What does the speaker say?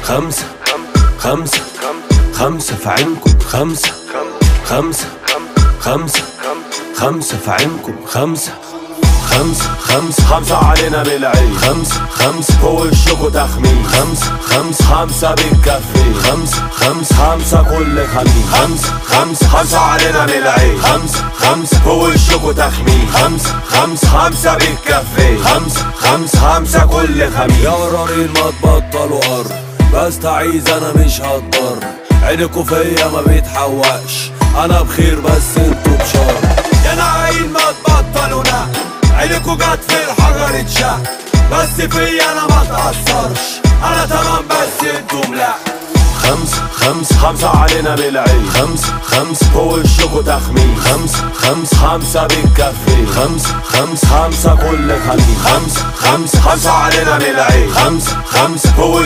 خمسة خمسة خمسة في عينكم، خمسة خمسة خمسة خمسة في عينكم، خمسة خمسة خمسة خمسة علينا بالعيد، خمسة خمسة فوق وشكوا تخمين، خمسة خمسة خمسة بتكفي، خمسة خمسة خمسة كل خميس، خمسة خمسة خمسة علينا بالعيد، خمسة خمسة فوق وشكوا تخمين، خمسة خمسة خمسة بتكفي، خمسة خمسة خمسة كل خميس. يا قرارين ما تبطلوا قر، بستعيذ انا مش هتضر، عينكوا فيا ما بيتحوقش، انا بخير بس انتوا بشر. يا نعين ما تبطلوا لا، عينكوا جت في الحجر اتشق، بس فيا انا ما تأثرش، انا تمام بس انتم لا. خمسة خمسة خمسة علينا بالعيد، خمسة خمسة فوق وشكوا تخمين، خمسة خمسة خمسة بتكفي، خمسة خمسة خمسة كل خميس، خمسة خمسة خمسة علينا بالعيد، خمسة خمسة فوق